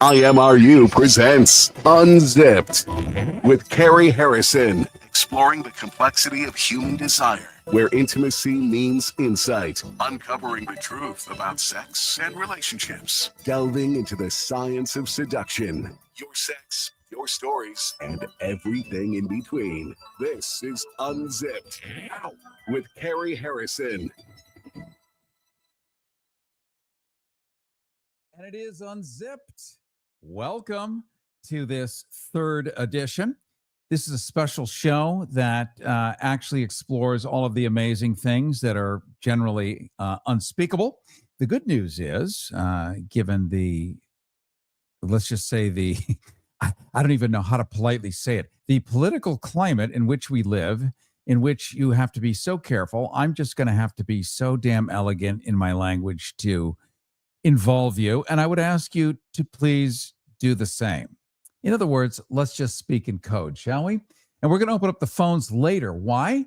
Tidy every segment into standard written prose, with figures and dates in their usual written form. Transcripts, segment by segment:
IMRU presents Unzipped with Cary Harrison, exploring the complexity of human desire, where intimacy means insight, uncovering the truth about sex and relationships, delving into the science of seduction, your sex, your stories, and everything in between. This is Unzipped with Cary Harrison. And it is Unzipped. Welcome to this third edition. This is a special show that actually explores all of the amazing things that are generally unspeakable. The good news is, given the, let's just say the, I don't even know how to politely say it, the political climate in which we live, in which you have to be so careful. I'm just going to have to be so damn elegant in my language to involve you, and I would ask you to please do the same. In other words, let's just speak in code, shall we? And we're going to open up the phones later. Why?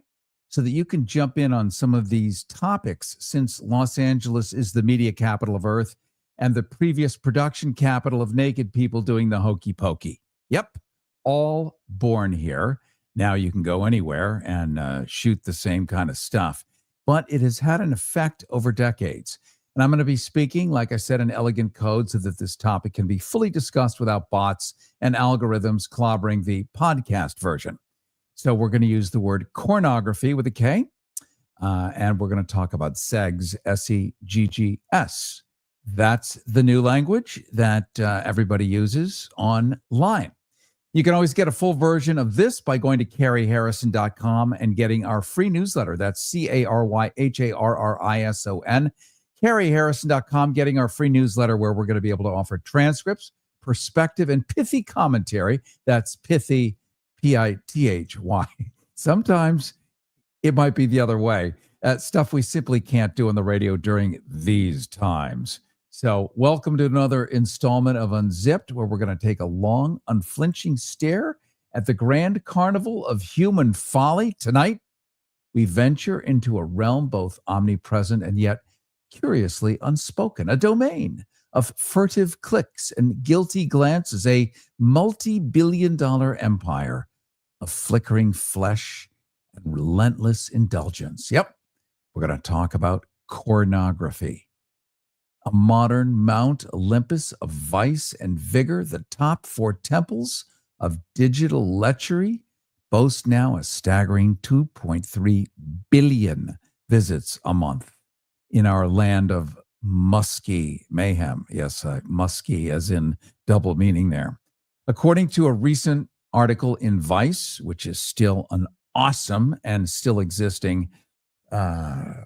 So that you can jump in on some of these topics, since Los Angeles is the media capital of Earth and the previous production capital of naked people doing the hokey pokey. Yep, all born here. Now you can go anywhere and shoot the same kind of stuff. But it has had an effect over decades. And I'm going to be speaking, like I said, in elegant code so that this topic can be fully discussed without bots and algorithms clobbering the podcast version. So we're going to use the word Kornography with a K, and we're going to talk about Seggs, S-E-G-G-S. That's the new language that everybody uses online. You can always get a full version of this by going to caryharrison.com and getting our free newsletter. That's CaryHarrison. CaryHarrison.com, getting our free newsletter where we're going to be able to offer transcripts, perspective, and pithy commentary. That's pithy, P-I-T-H-Y. Sometimes it might be the other way. Stuff we simply can't do on the radio during these times. So welcome to another installment of Unzipped, where we're going to take a long, unflinching stare at the grand carnival of human folly. Tonight, we venture into a realm both omnipresent and yet curiously unspoken, a domain of furtive clicks and guilty glances, a multi-billion-dollar empire of flickering flesh and relentless indulgence. Yep, we're going to talk about Kornography, a modern Mount Olympus of vice and vigor. The top four temples of digital lechery boast now a staggering 2.3 billion visits a month. In our land of musky mayhem. Yes, musky as in double meaning there. According to a recent article in Vice, which is still an awesome and still existing, we're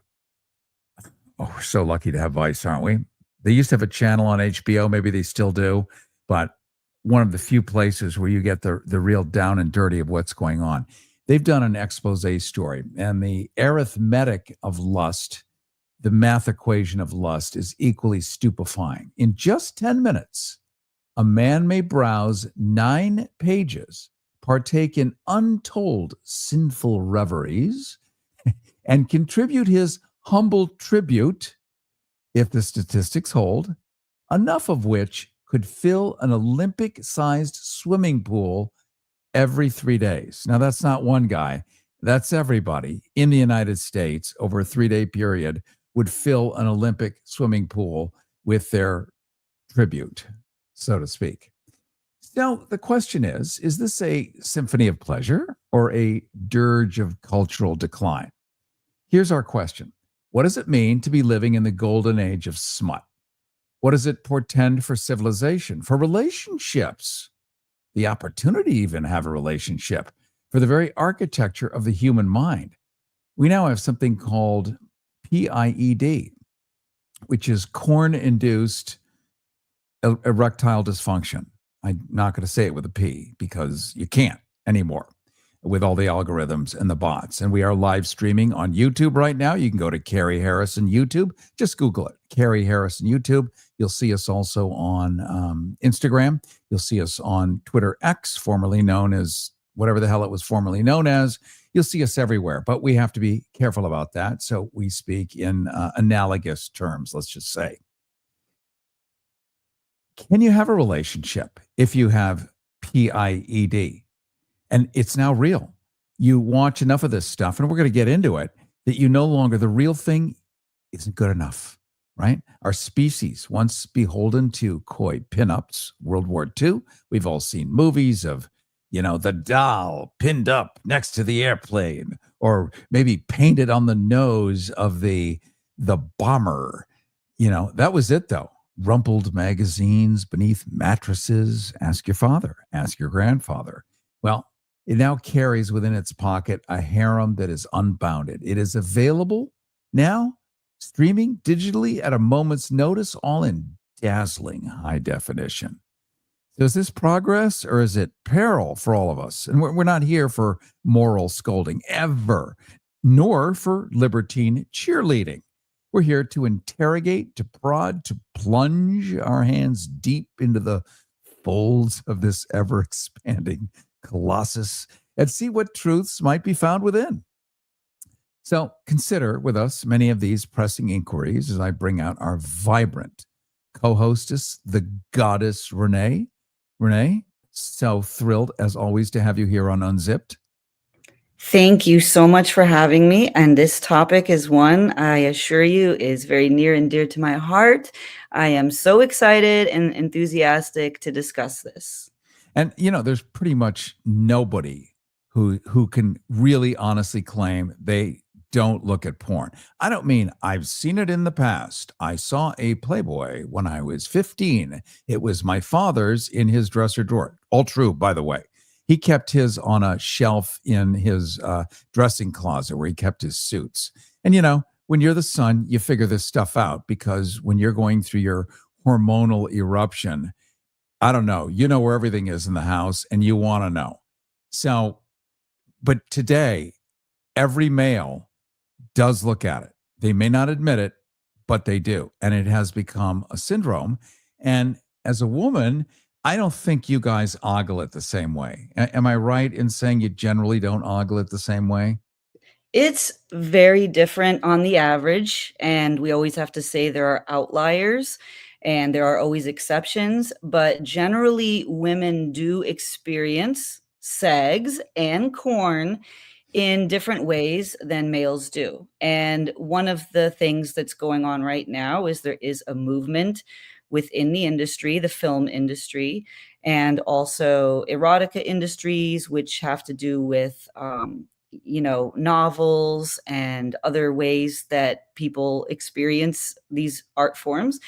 so lucky to have Vice, aren't we? They used to have a channel on HBO, maybe they still do, but one of the few places where you get the real down and dirty of what's going on. They've done an expose story, and the arithmetic of lust, the math equation of lust, is equally stupefying. In just 10 minutes, a man may browse 9 pages, partake in untold sinful reveries, and contribute his humble tribute, if the statistics hold, enough of which could fill an Olympic-sized swimming pool every 3 days. Now, that's not one guy. That's everybody in the United States over a 3-day period would fill an Olympic swimming pool with their tribute, so to speak. Now, the question is this a symphony of pleasure or a dirge of cultural decline? Here's our question. What does it mean to be living in the golden age of smut? What does it portend for civilization, for relationships, the opportunity to even have a relationship, for the very architecture of the human mind? We now have something called PIED, which is Korn-induced erectile dysfunction. I'm not going to say it with a P because you can't anymore with all the algorithms and the bots. And we are live streaming on YouTube right now. You can go to Cary Harrison YouTube. Just Google it, Cary Harrison YouTube. You'll see us also on Instagram. You'll see us on Twitter X, formerly known as whatever the hell it was formerly known as. You'll see us everywhere, but we have to be careful about that. So we speak in analogous terms, let's just say. Can you have a relationship if you have PIED? And it's now real. You watch enough of this stuff, and we're going to get into it, that you no longer, the real thing isn't good enough, right? Our species, once beholden to coy pinups, World War II, we've all seen movies of, the doll pinned up next to the airplane, or maybe painted on the nose of the bomber. That was it, though. Rumpled magazines beneath mattresses. Ask your father, ask your grandfather. Well, it now carries within its pocket a harem that is unbounded. It is available now, streaming digitally at a moment's notice, all in dazzling high definition. So is this progress or is it peril for all of us? And we're not here for moral scolding ever, nor for libertine cheerleading. We're here to interrogate, to prod, to plunge our hands deep into the folds of this ever-expanding colossus and see what truths might be found within. So consider with us many of these pressing inquiries as I bring out our vibrant co-hostess, the goddess Renee. Renee, so thrilled as always to have you here on Unzipped. Thank you so much for having me. And this topic is one, I assure you, is very near and dear to my heart. I am so excited and enthusiastic to discuss this. And, there's pretty much nobody who can really honestly claim they don't look at porn. I don't mean I've seen it in the past. I saw a Playboy when I was 15. It was my father's in his dresser drawer. All true, by the way. He kept his on a shelf in his dressing closet where he kept his suits. And, when you're the son, you figure this stuff out, because when you're going through your hormonal eruption, I don't know, where everything is in the house and you want to know. So, but today, every male does look at it. They may not admit it, but they do. And it has become a syndrome. And as a woman, I don't think you guys ogle it the same way. Am I right in saying you generally don't ogle it the same way? It's very different on the average, and we always have to say there are outliers and there are always exceptions, but generally women do experience Seggs and Korn in different ways than males do. And one of the things that's going on right now is there is a movement within the industry, the film industry, and also erotica industries, which have to do with, novels and other ways that people experience these art forms,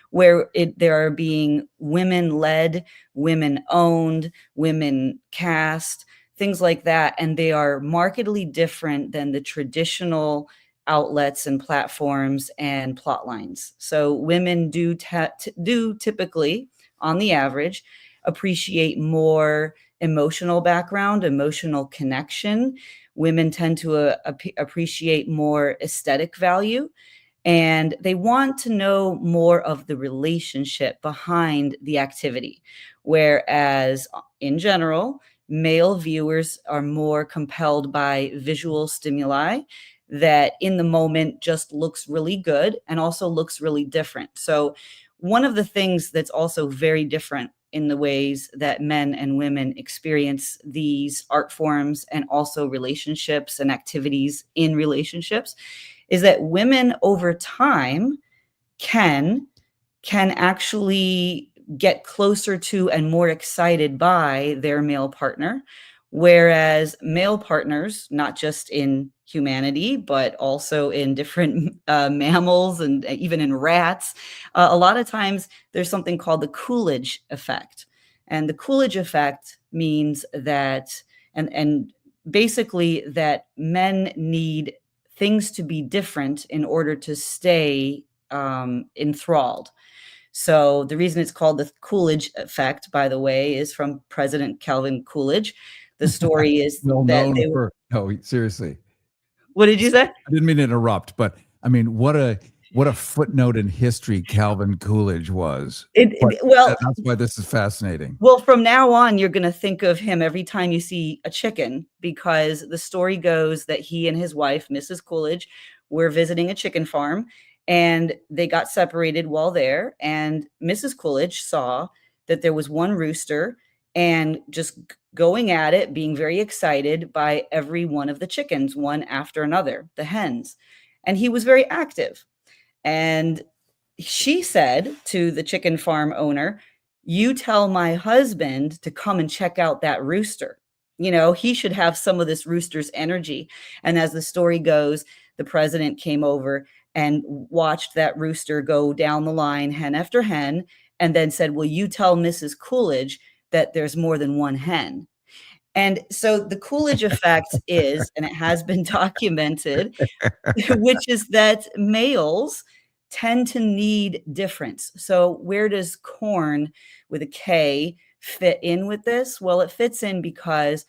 where there are being women-led, women-owned, women cast, things like that. And they are markedly different than the traditional outlets and platforms and plot lines. So women do typically, on the average, appreciate more emotional background, emotional connection. Women tend to appreciate more aesthetic value, and they want to know more of the relationship behind the activity. Whereas in general, male viewers are more compelled by visual stimuli that in the moment just looks really good and also looks really different. So one of the things that's also very different in the ways that men and women experience these art forms and also relationships and activities in relationships is that women over time can actually get closer to and more excited by their male partner, whereas male partners, not just in humanity, but also in different mammals and even in rats, a lot of times there's something called the Coolidge effect. And the Coolidge effect means that, and basically that men need things to be different in order to stay enthralled. So the reason it's called the Coolidge effect, by the way, is from President Calvin Coolidge. The story is well that known they for, no, seriously. What did you say? I didn't mean to interrupt, but I mean, what a footnote in history Calvin Coolidge was. That's why this is fascinating. Well, from now on, you're going to think of him every time you see a chicken, because the story goes that he and his wife, Mrs. Coolidge, were visiting a chicken farm, And they got separated while there. And Mrs. Coolidge saw that there was one rooster and just going at it, being very excited by every one of the chickens, one after another, the hens. And he was very active. And she said to the chicken farm owner, "You tell my husband to come and check out that rooster. You know, he should have some of this rooster's energy." And as the story goes, the president came over and watched that rooster go down the line, hen after hen, and then said, "Will you tell Mrs. Coolidge that there's more than one hen?" And so the Coolidge effect is, and it has been documented, which is that males tend to need difference. So where does Korn with a K fit in with this? Well, it fits in because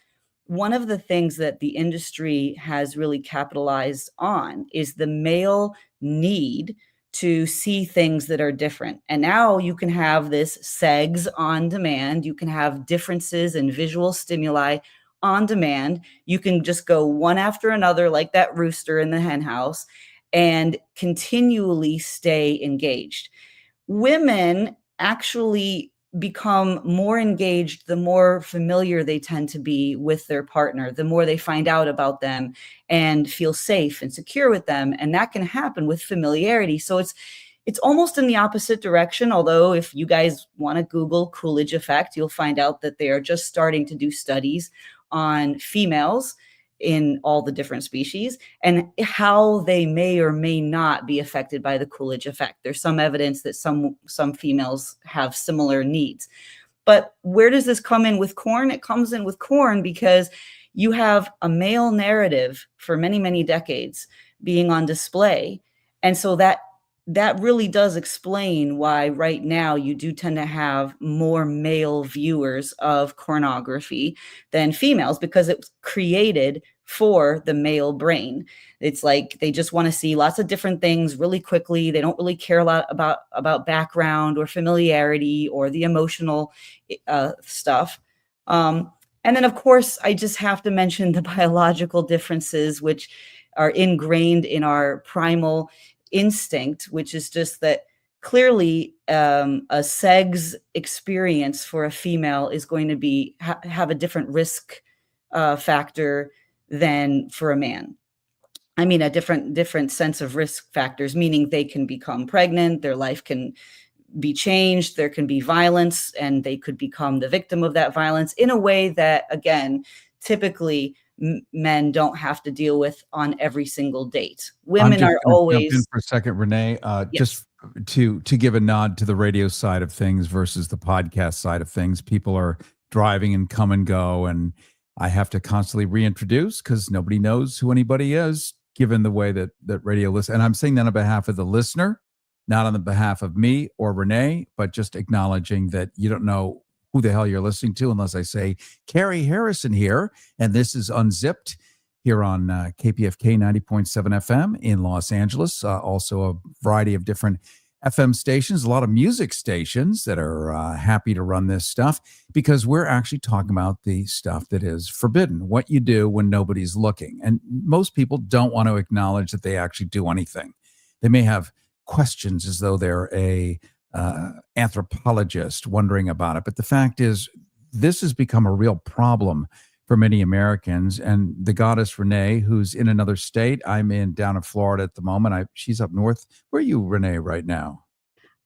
one of the things that the industry has really capitalized on is the male need to see things that are different. And now you can have this Seggs on demand. You can have differences in visual stimuli on demand. You can just go one after another, like that rooster in the hen house, and continually stay engaged. Women actually become more engaged the more familiar they tend to be with their partner, the more they find out about them and feel safe and secure with them. And that can happen with familiarity. So it's almost in the opposite direction. Although if you guys want to Google Coolidge effect, you'll find out that they are just starting to do studies on females in all the different species and how they may or may not be affected by the Coolidge effect. There's some evidence that some females have similar needs. But where does this come in with Korn? It comes in with Korn because you have a male narrative for many, many decades being on display. And so that really does explain why right now you do tend to have more male viewers of Kornography than females, because it was created for the male brain. It's like they just want to see lots of different things really quickly. They don't really care a lot about background or familiarity or the emotional stuff. And then, of course, I just have to mention the biological differences, which are ingrained in our primal instinct, which is just that clearly a Seggs experience for a female is going to be have a different risk factor than for a man. I mean, a different sense of risk factors, meaning they can become pregnant, their life can be changed, there can be violence, and they could become the victim of that violence in a way that, again, typically men don't have to deal with on every single date. Women are always. Jump in for a second, Renee. Yes. Just to give a nod to the radio side of things versus the podcast side of things. People are driving and come and go, and I have to constantly reintroduce because nobody knows who anybody is, given the way that radio listens. And I'm saying that on behalf of the listener, not on the behalf of me or Renee, but just acknowledging that you don't know who the hell you're listening to unless I say Cary Harrison here. And this is Unzipped here on KPFK 90.7 FM in Los Angeles. Also a variety of different FM stations, a lot of music stations that are happy to run this stuff because we're actually talking about the stuff that is forbidden, what you do when nobody's looking. And most people don't want to acknowledge that they actually do anything. They may have questions as though they're a anthropologist wondering about it. But the fact is, this has become a real problem for many Americans. And the goddess Renee, who's in another state, I'm down in Florida at the moment. She's up north. Where are you, Renee, right now?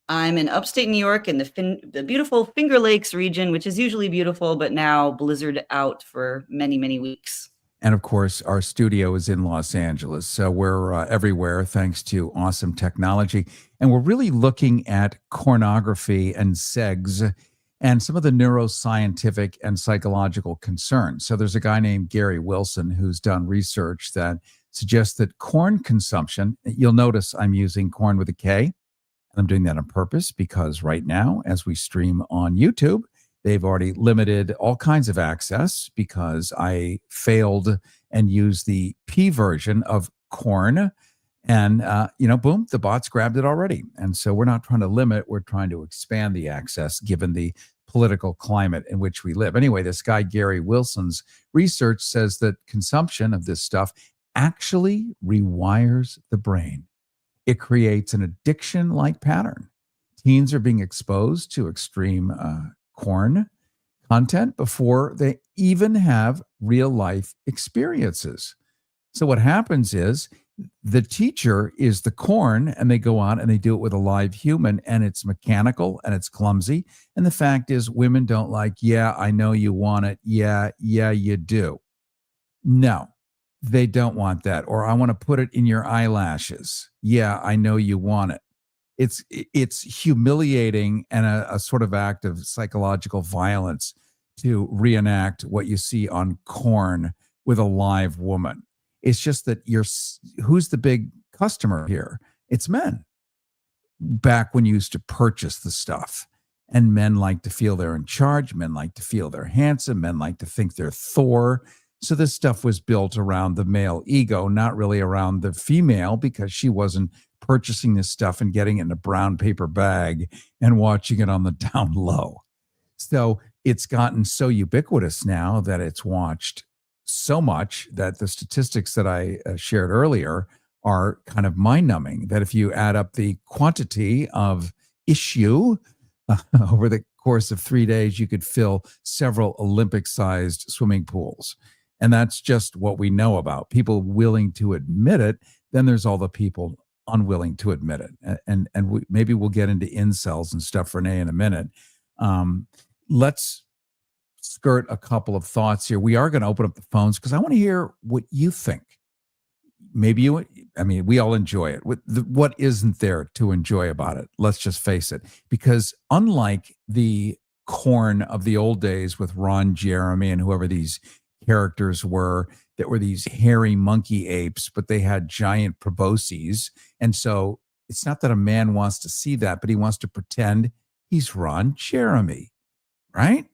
I'm in upstate New York in the beautiful Finger Lakes region, which is usually beautiful, but now blizzard out for many, many weeks. And of course, our studio is in Los Angeles. So we're everywhere thanks to awesome technology. And we're really looking at Kornography and Seggs and some of the neuroscientific and psychological concerns. So there's a guy named Gary Wilson who's done research that suggests that corn consumption, you'll notice I'm using corn with a K, and I'm doing that on purpose because right now, as we stream on YouTube, they've already limited all kinds of access because I failed and used the P version of Korn. And, boom, the bots grabbed it already. And so we're not trying to limit, we're trying to expand the access given the political climate in which we live. Anyway, this guy, Gary Wilson's research says that consumption of this stuff actually rewires the brain. It creates an addiction-like pattern. Teens are being exposed to extreme corn content before they even have real life experiences. So what happens is the teacher is the corn, and they go on and they do it with a live human, and it's mechanical and it's clumsy. And the fact is, women don't like, yeah, I know you want it. Yeah, you do. No, they don't want that. Or I want to put it in your eyelashes. Yeah, I know you want it. It's humiliating and a sort of act of psychological violence to reenact what you see on Korn with a live woman. It's just that who's the big customer here? It's men. Back when you used to purchase the stuff, and men like to feel they're in charge, men like to feel they're handsome, men like to think they're Thor. So this stuff was built around the male ego, not really around the female, because she wasn't purchasing this stuff and getting it in a brown paper bag and watching it on the down low. So it's gotten so ubiquitous now that it's watched so much that the statistics that I shared earlier are kind of mind-numbing, that if you add up the quantity of issue over the course of 3 days, you could fill several Olympic-sized swimming pools. And that's just what we know about. People willing to admit it. Then there's all the people unwilling to admit it. And maybe we'll get into incels and stuff, Renee, in a minute. Let's skirt a couple of thoughts here. We are going to open up the phones because I want to hear what you think. Maybe we all enjoy it. What isn't there to enjoy about it? Let's just face it. Because unlike the Korn of the old days with Ron Jeremy and whoever these characters were, that were these hairy monkey apes, but they had giant probosces. And so it's not that a man wants to see that, but he wants to pretend he's Ron Jeremy, right?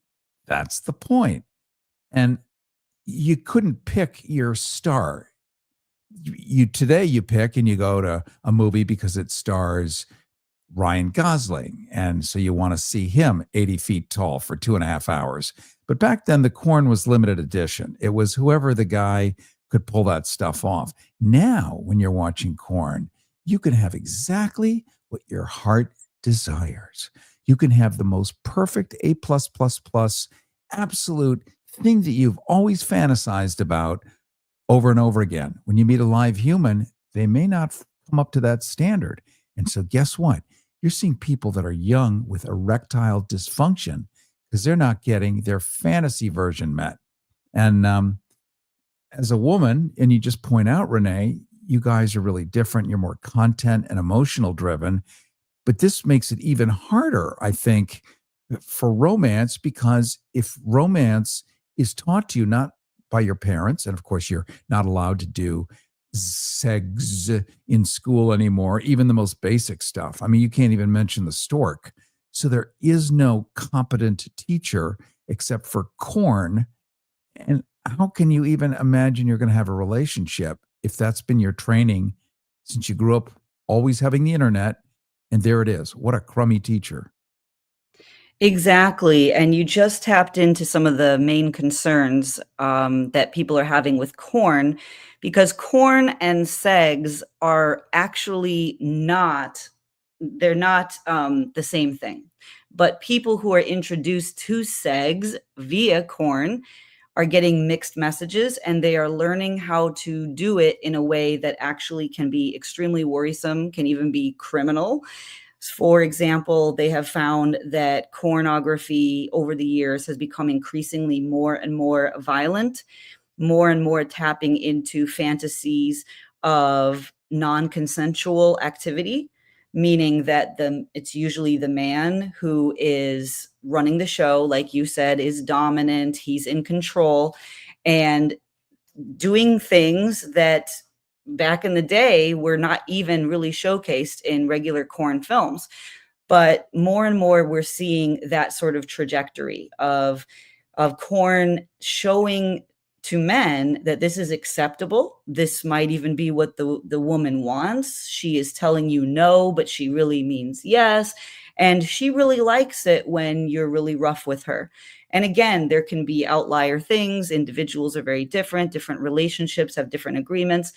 That's the point. And you couldn't pick your star. Today you pick and you go to a movie because it stars Ryan Gosling. And so you want to see him 80 feet tall for 2.5 hours. But back then the Korn was limited edition. It was whoever the guy could pull that stuff off. Now, when you're watching Korn, you can have exactly what your heart desires. You can have the most perfect A++, absolute thing that you've always fantasized about over and over again. When you meet a live human, they may not come up to that standard. And so guess what? You're seeing people that are young with erectile dysfunction because they're not getting their fantasy version met. And as a woman, and you just point out, Renee, you guys are really different. You're more content and emotional driven. But this makes it even harder, I think, for romance, because if romance is taught to you not by your parents, and of course you're not allowed to do Seggs in school anymore, even the most basic stuff. I mean, you can't even mention the stork. So there is no competent teacher except for Korn. And how can you even imagine you're going to have a relationship if that's been your training since you grew up always having the internet? And there it is. What a crummy teacher. Exactly. And you just tapped into some of the main concerns that people are having with Korn, because Korn and Seggs are actually they're not the same thing. But people who are introduced to Seggs via Korn are getting mixed messages, and they are learning how to do it in a way that actually can be extremely worrisome, can even be criminal. For example, they have found that Kornography over the years has become increasingly more and more violent, more and more tapping into fantasies of non-consensual activity, meaning that it's usually the man who is running the show, like you said, is dominant, he's in control, and doing things that back in the day were not even really showcased in regular Korn films. But more and more we're seeing that sort of trajectory of Korn showing to men that this is acceptable. This might even be what the woman wants. She is telling you no, but she really means yes. And she really likes it when you're really rough with her. And again, there can be outlier things. Individuals are very different relationships have different agreements.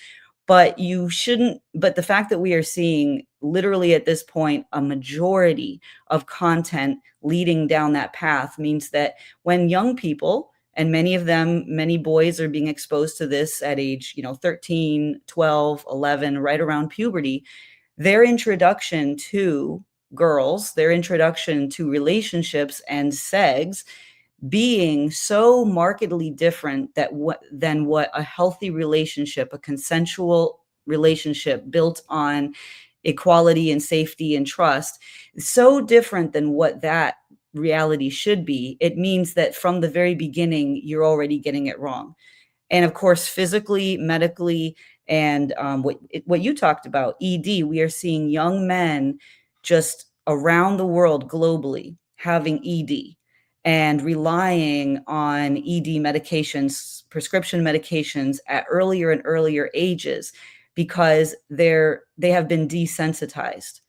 But you shouldn't, but the fact that we are seeing literally at this point a majority of content leading down that path means that when young people, and many of them, many boys are being exposed to this at age, 13, 12, 11, right around puberty, their introduction to girls, their introduction to relationships and sex being so markedly different than what a healthy relationship, a consensual relationship built on equality and safety and trust, so different than what that reality should be. It means that from the very beginning, you're already getting it wrong. And of course, physically, medically, and what you talked about, ED, we are seeing young men just around the world globally having ED and relying on ED medications, prescription medications at earlier and earlier ages because they have been desensitized.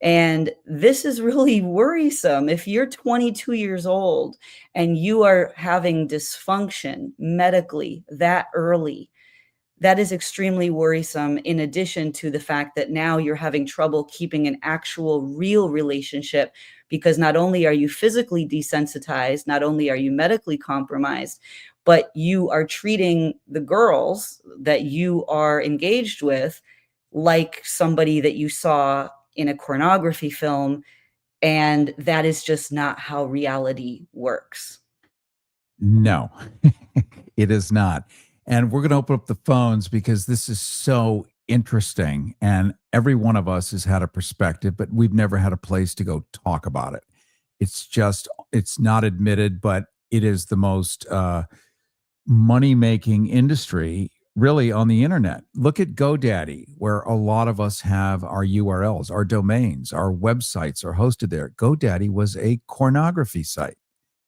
And this is really worrisome. If you're 22 years old and you are having dysfunction medically that early, that is extremely worrisome, in addition to the fact that now you're having trouble keeping an actual real relationship because not only are you physically desensitized, not only are you medically compromised, but you are treating the girls that you are engaged with like somebody that you saw in a Kornography film, and that is just not how reality works. No, it is not. And we're going to open up the phones because this is so interesting. And every one of us has had a perspective, but we've never had a place to go talk about it. It's not admitted, but it is the most money making industry really on the internet. Look at GoDaddy, where a lot of us have our URLs, our domains, our websites are hosted there. GoDaddy was a pornography site.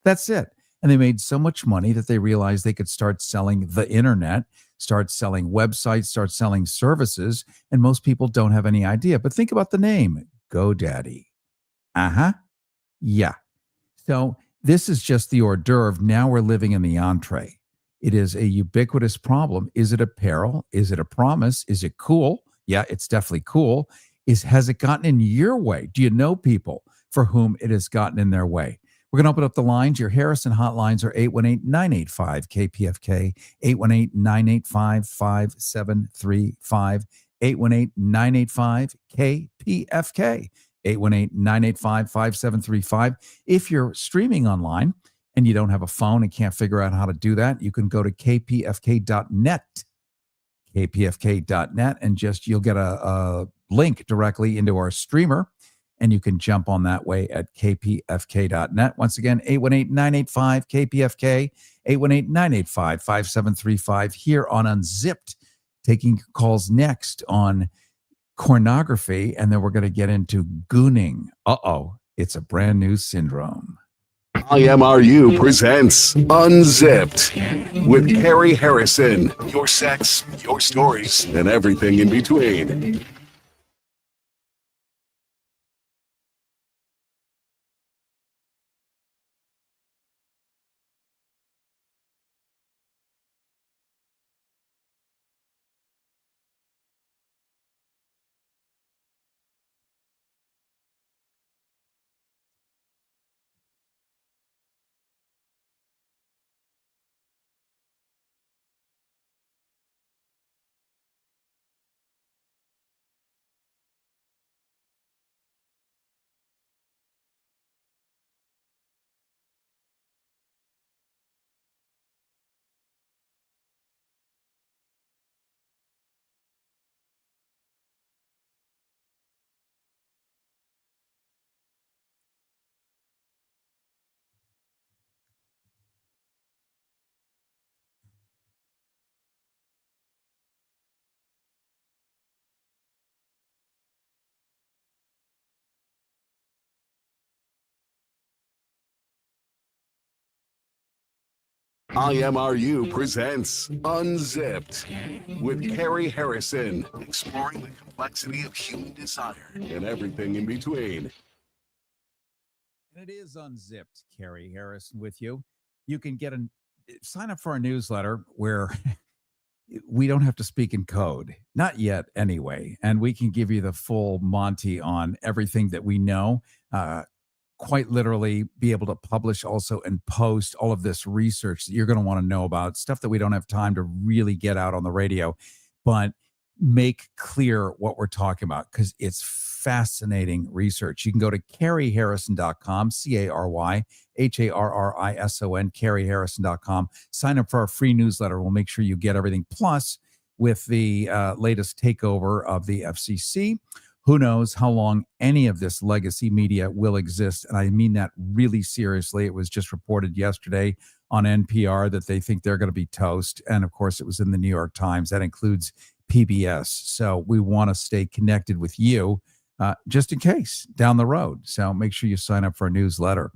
That's it. And they made so much money that they realized they could start selling the internet, start selling websites, start selling services. And most people don't have any idea. But think about the name, GoDaddy. Uh-huh. Yeah. So this is just the hors d'oeuvre. Now we're living in the entree. It is a ubiquitous problem. Is it a peril? Is it a promise? Is it cool? Yeah, it's definitely cool. Has it gotten in your way? Do you know people for whom it has gotten in their way? We're going to open up the lines. Your Harrison hotlines are 818-985-KPFK, 818-985-5735, 818-985-KPFK, 818-985-5735. If you're streaming online and you don't have a phone and can't figure out how to do that, you can go to kpfk.net, kpfk.net, and you'll get a link directly into our streamer, and you can jump on that way at kpfk.net. Once again, 818-985-KPFK, 818-985-5735 here on Unzipped. Taking calls next on Kornography, and then we're going to get into gooning. It's a brand new syndrome. IMRU presents Unzipped with Cary Harrison. Your sex, your stories, and everything in between. IMRU presents Unzipped with Cary Harrison, exploring the complexity of human desire and everything in between. And it is Unzipped. Cary Harrison with you. You can sign up for our newsletter where we don't have to speak in code, not yet anyway. And we can give you the full Monty on everything that we know. Quite literally be able to publish also and post all of this research that you're going to want to know about, stuff that we don't have time to really get out on the radio, but make clear what we're talking about because it's fascinating research. You can go to caryharrison.com, CaryHarrison, caryharrison.com. Sign up for our free newsletter. We'll make sure you get everything. Plus, with the latest takeover of the FCC, who knows how long any of this legacy media will exist? And I mean that really seriously. It was just reported yesterday on NPR that they think they're going to be toast. And of course, it was in the New York Times. That includes PBS. So we want to stay connected with you just in case down the road. So make sure you sign up for a newsletter,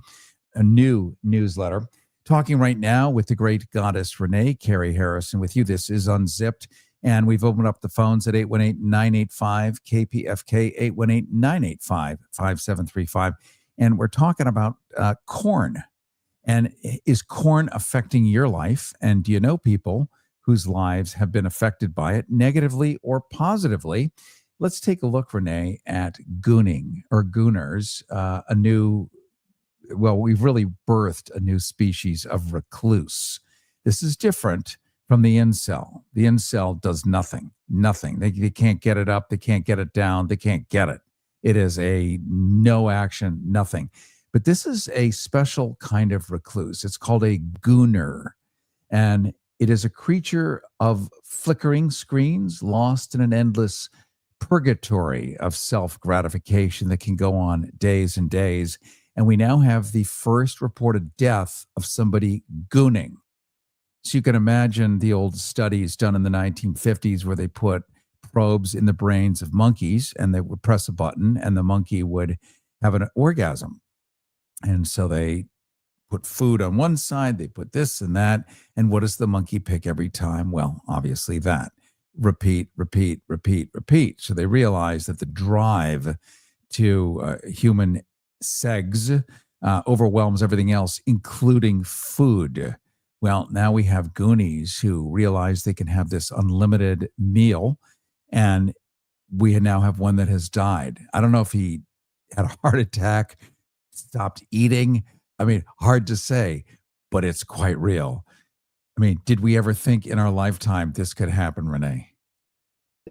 a new newsletter. Talking right now with the great goddess Renee, Cary Harrison with you. This is Unzipped. And we've opened up the phones at 818-985-KPFK, 818-985-5735. And we're talking about Korn. And is Korn affecting your life? And do you know people whose lives have been affected by it negatively or positively? Let's take a look, Renee, at gooning or gooners, we've really birthed a new species of recluse. This is different from the incel. The incel does nothing. They can't get it up. They can't get it down. They can't get it. It is a no action, nothing. But this is a special kind of recluse. It's called a gooner. And it is a creature of flickering screens, lost in an endless purgatory of self-gratification that can go on days and days. And we now have the first reported death of somebody gooning. So you can imagine the old studies done in the 1950s where they put probes in the brains of monkeys and they would press a button and the monkey would have an orgasm. And so they put food on one side, they put this and that. And what does the monkey pick every time? Well, obviously that. Repeat, repeat, repeat, repeat. So they realized that the drive to human Seggs overwhelms everything else, including food. Well, now we have Goonies who realize they can have this unlimited meal, and we now have one that has died. I don't know if he had a heart attack, stopped eating. I mean, hard to say, but it's quite real. I mean, did we ever think in our lifetime this could happen, Renee?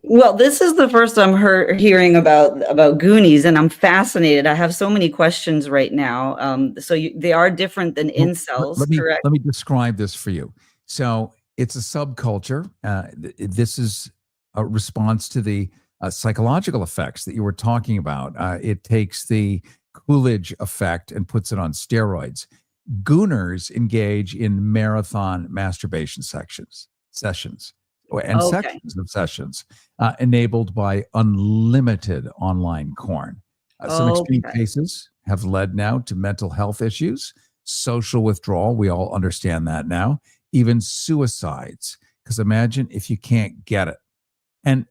Well, this is the first I'm hearing about Goonies, and I'm fascinated. I have so many questions right now. They are different than incels, correct? Let me describe this for you. So it's a subculture. This is a response to the psychological effects that you were talking about. It takes the Coolidge effect and puts it on steroids. Gooners engage in marathon masturbation sessions. Sections of sessions enabled by unlimited online porn. Some extreme cases have led now to mental health issues, social withdrawal. We all understand that now, even suicides. Because imagine if you can't get it. And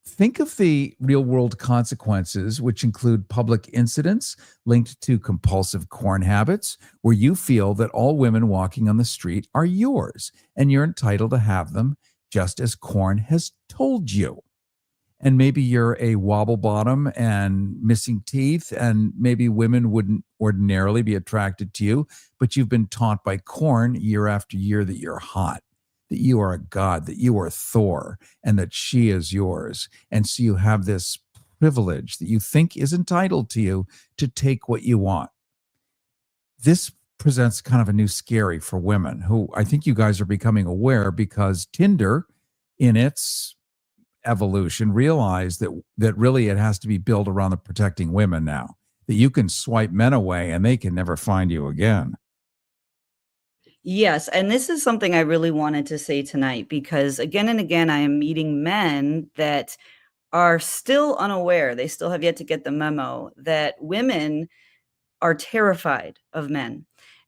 think of the real world consequences, which include public incidents linked to compulsive porn habits, where you feel that all women walking on the street are yours and you're entitled to have them just as Korn has told you. And maybe you're a wobble bottom and missing teeth, and maybe women wouldn't ordinarily be attracted to you, but you've been taught by Korn year after year that you're hot, that you are a god, that you are Thor, and that she is yours. And so you have this privilege that you think is entitled to you to take what you want. This presents kind of a new scary for women who I think you guys are becoming aware, because Tinder in its evolution realized that really it has to be built around the protecting women now, that you can swipe men away and they can never find you again. Yes, and this is something I really wanted to say tonight, because again and again I am meeting men that are still unaware. They still have yet to get the memo that women are terrified of men.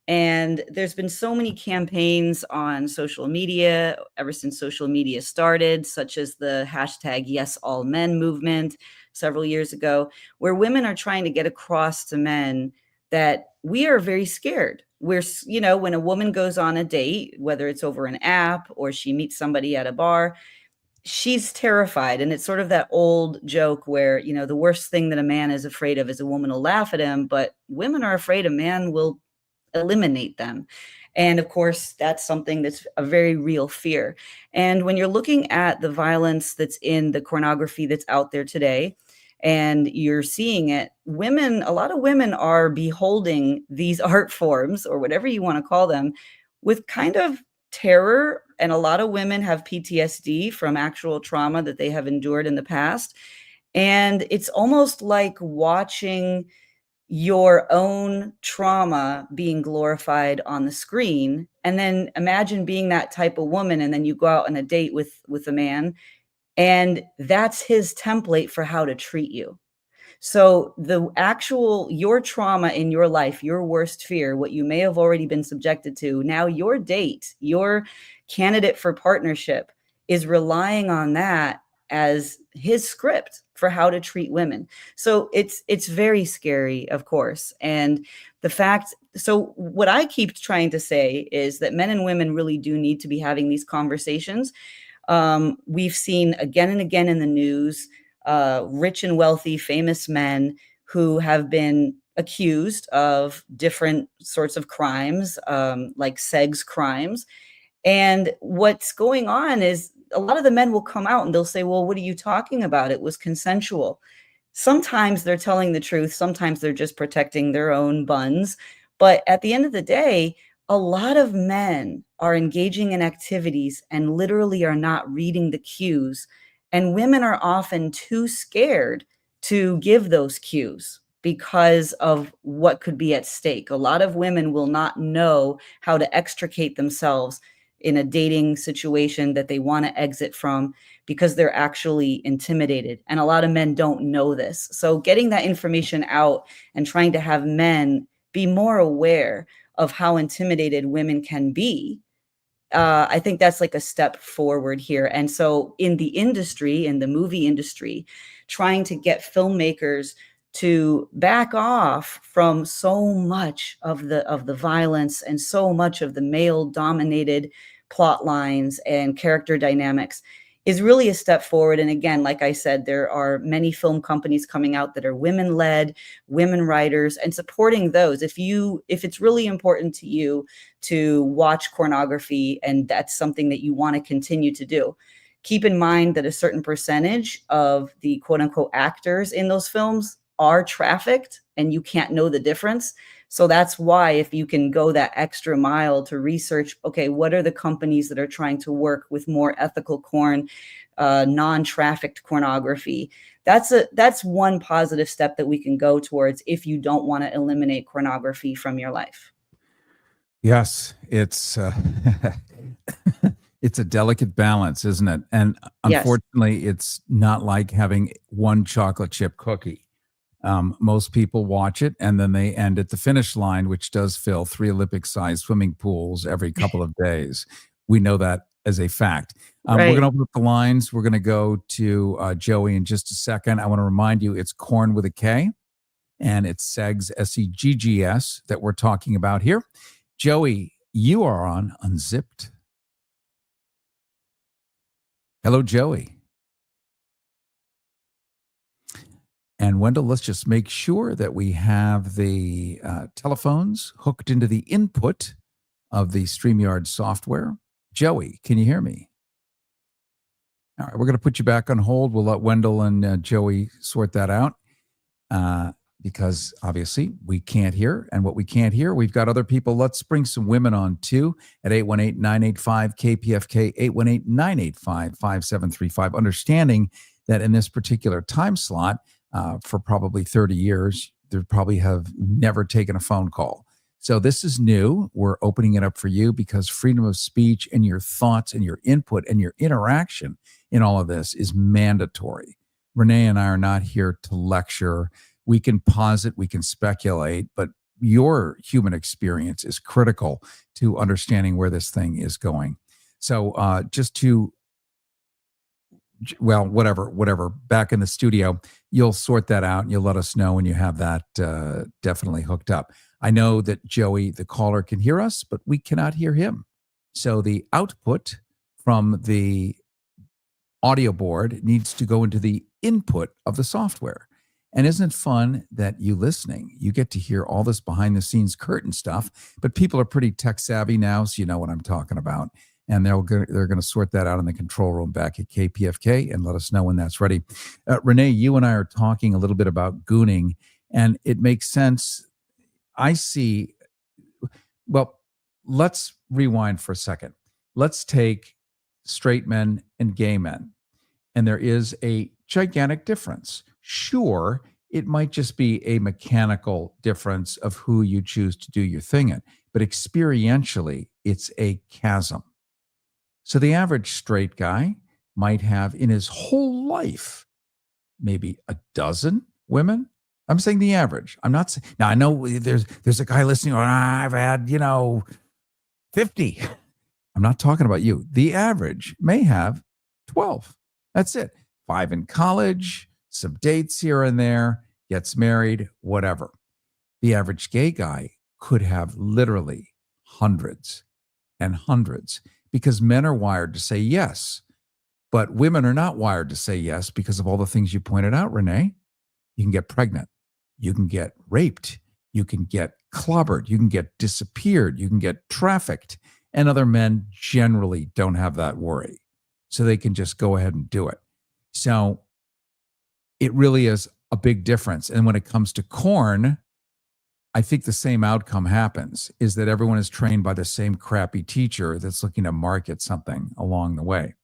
And there's been so many campaigns on social media ever since social media started, such as the hashtag Yes All Men movement several years ago, where women are trying to get across to men that we are very scared. When a woman goes on a date, whether it's over an app or she meets somebody at a bar, she's terrified. And it's sort of that old joke where, the worst thing that a man is afraid of is a woman will laugh at him, but women are afraid a man will eliminate them. And of course, that's something that's a very real fear. And when you're looking at the violence that's in the pornography that's out there today, and you're seeing it, a lot of women are beholding these art forms, or whatever you want to call them, with kind of terror. And a lot of women have PTSD from actual trauma that they have endured in the past. And it's almost like watching your own trauma being glorified on the screen. And then imagine being that type of woman, and then you go out on a date with a man, and that's his template for how to treat you. So your trauma in your life, your worst fear, what you may have already been subjected to, now your date, your candidate for partnership is relying on that as his script for how to treat women. So it's very scary, of course. And so what I keep trying to say is that men and women really do need to be having these conversations. We've seen again and again in the news, rich and wealthy, famous men who have been accused of different sorts of crimes, like Seggs crimes. And what's going on is a lot of the men will come out and they'll say, well, what are you talking about? It was consensual. Sometimes they're telling the truth. Sometimes they're just protecting their own buns. But at the end of the day, a lot of men are engaging in activities and literally are not reading the cues. And women are often too scared to give those cues because of what could be at stake. A lot of women will not know how to extricate themselves in a dating situation that they want to exit from because they're actually intimidated. And a lot of men don't know this. So getting that information out and trying to have men be more aware of how intimidated women can be, I think that's like a step forward here. And so in the movie industry, trying to get filmmakers to back off from so much of the violence and so much of the male dominated plot lines and character dynamics is really a step forward. And again, like I said, there are many film companies coming out that are women-led, women writers, and supporting those. If it's really important to you to watch Kornography and that's something that you want to continue to do, keep in mind that a certain percentage of the quote unquote actors in those films are trafficked and you can't know the difference. So that's why if you can go that extra mile to research, okay, what are the companies that are trying to work with more ethical porn, non-trafficked pornography? That's one positive step that we can go towards if you don't want to eliminate pornography from your life. Yes, it's it's a delicate balance, isn't it? And unfortunately, It's not like having one chocolate chip cookie. Most people watch it and then they end at the finish line, which does fill 3 Olympic-sized swimming pools every couple of days. We know that as a fact. We're going to open up the lines. We're going to go to Joey in just a second. I want to remind you, it's Korn with a K, and it's Seggs, Seggs, that we're talking about here. Joey, you are on Unzipped. Hello, Joey. And Wendell, let's just make sure that we have the telephones hooked into the input of the StreamYard software. Joey, can you hear me? All right, we're going to put you back on hold. We'll let Wendell and Joey sort that out because obviously we can't hear. And what we can't hear, we've got other people. Let's bring some women on too at 818-985-KPFK, 818-985-5735, understanding that in this particular time slot, for probably 30 years, they probably have never taken a phone call. So this is new. We're opening it up for you because freedom of speech and your thoughts and your input and your interaction in all of this is mandatory. Renee and I are not here to lecture. We can posit, we can speculate, but your human experience is critical to understanding where this thing is going. So just to well, whatever, back in the studio, you'll sort that out and you'll let us know when you have that definitely hooked up. I know that Joey, the caller, can hear us, but we cannot hear him. So the output from the audio board needs to go into the input of the software. And isn't it fun that you listening, you get to hear all this behind the scenes curtain stuff, but people are pretty tech savvy now, so you know what I'm talking about. And they're going to sort that out in the control room back at KPFK and let us know when that's ready. Renee, you and I are talking a little bit about gooning, and it makes sense. I see, well, let's rewind for a second. Let's take straight men and gay men. And there is a gigantic difference. Sure, it might just be a mechanical difference of who you choose to do your thing in, but experientially, it's a chasm. So the average straight guy might have in his whole life maybe a dozen women. I'm saying the average. I'm not saying, now I know there's a guy listening, I've had, 50. I'm not talking about you. The average may have 12. That's it. 5 in college, some dates here and there, gets married, whatever. The average gay guy could have literally hundreds and hundreds because men are wired to say yes, but women are not wired to say yes because of all the things you pointed out, Renee. You can get pregnant. You can get raped. You can get clobbered. You can get disappeared. You can get trafficked. And other men generally don't have that worry. So they can just go ahead and do it. So it really is a big difference. And when it comes to Korn, I think the same outcome happens, is that everyone is trained by the same crappy teacher that's looking to market something along the way.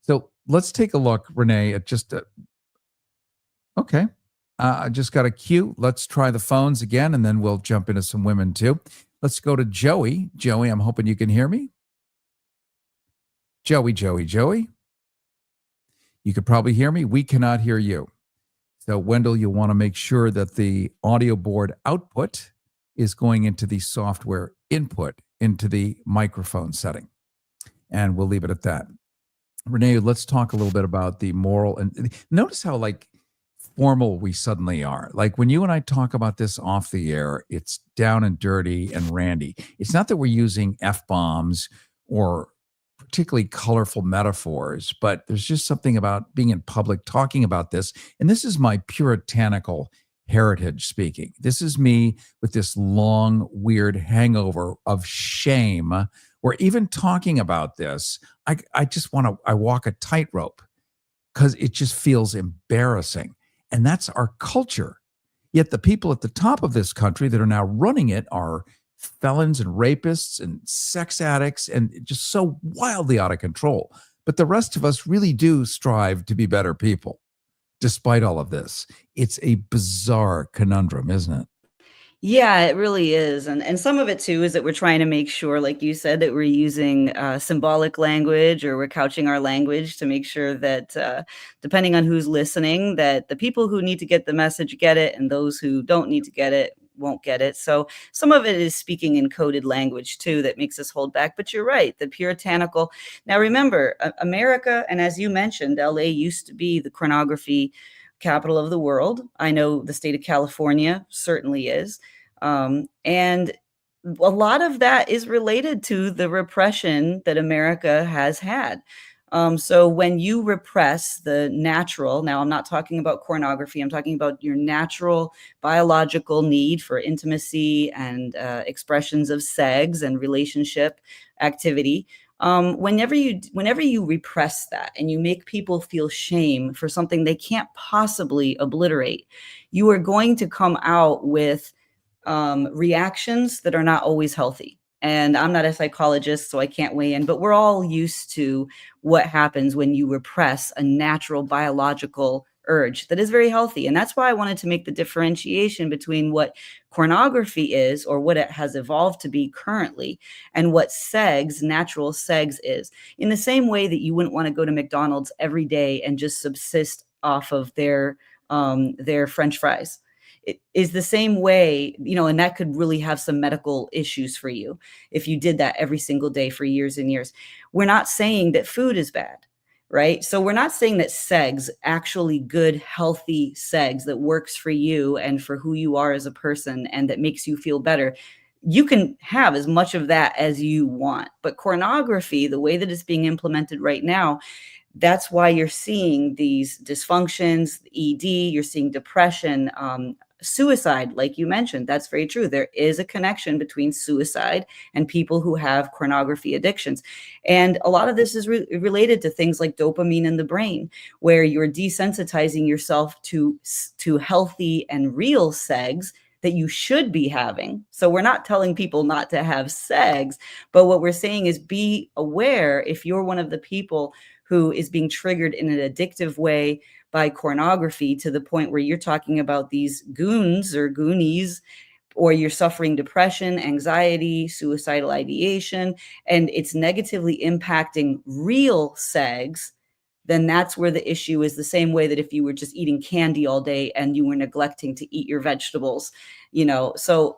So let's take a look, Renee, at just okay. I just got a cue. Let's try the phones again, and then we'll jump into some women too. Let's go to Joey. Joey, I'm hoping you can hear me. Joey. You could probably hear me. We cannot hear you. So Wendell, you'll want to make sure that the audio board output is going into the software input into the microphone setting. And we'll leave it at that. Renee, let's talk a little bit about the moral. And notice how formal we suddenly are. Like when you and I talk about this off the air, it's down and dirty and randy. It's not that we're using F-bombs or particularly colorful metaphors, but there's just something about being in public talking about this. And this is my puritanical heritage speaking. This is me with this long, weird hangover of shame, where even talking about this, I just I walk a tightrope because it just feels embarrassing. And that's our culture. Yet the people at the top of this country that are now running it are felons and rapists and sex addicts and just so wildly out of control. But the rest of us really do strive to be better people. Despite all of this, it's a bizarre conundrum, isn't it? Yeah, it really is. And some of it too is that we're trying to make sure, like you said, that we're using symbolic language, or we're couching our language to make sure that depending on who's listening, that the people who need to get the message get it, and those who don't need to get it won't get it. So some of it is speaking in coded language too that makes us hold back. But you're right, the puritanical. Now remember, America, and as you mentioned, LA used to be the Kornography capital of the world. I know the state of California certainly is. And a lot of that is related to the repression that America has had. So when you repress the natural, now I'm not talking about pornography, I'm talking about your natural biological need for intimacy and expressions of sex and relationship activity. Whenever you repress that and you make people feel shame for something they can't possibly obliterate, you are going to come out with reactions that are not always healthy. And I'm not a psychologist, so I can't weigh in, but we're all used to what happens when you repress a natural biological urge that is very healthy. And that's why I wanted to make the differentiation between what pornography is, or what it has evolved to be currently, and what sex, natural sex, is. In the same way that you wouldn't want to go to McDonald's every day and just subsist off of their French fries. It is the same way, and that could really have some medical issues for you if you did that every single day for years and years. We're not saying that food is bad. right? So we're not saying that Seggs, actually good, healthy Seggs that works for you and for who you are as a person and that makes you feel better, you can have as much of that as you want. But Kornography, the way that it's being implemented right now, that's why you're seeing these dysfunctions, ED, you're seeing depression, suicide, like you mentioned. That's very true. There is a connection between suicide and people who have pornography addictions. And a lot of this is related to things like dopamine in the brain, where you're desensitizing yourself to healthy and real segs that you should be having. So we're not telling people not to have segs, but what we're saying is be aware if you're one of the people who is being triggered in an addictive way by Kornography to the point where you're talking about these goons or goonies, or you're suffering depression, anxiety, suicidal ideation, and it's negatively impacting real segs, then that's where the issue is. The same way that if you were just eating candy all day and you were neglecting to eat your vegetables, so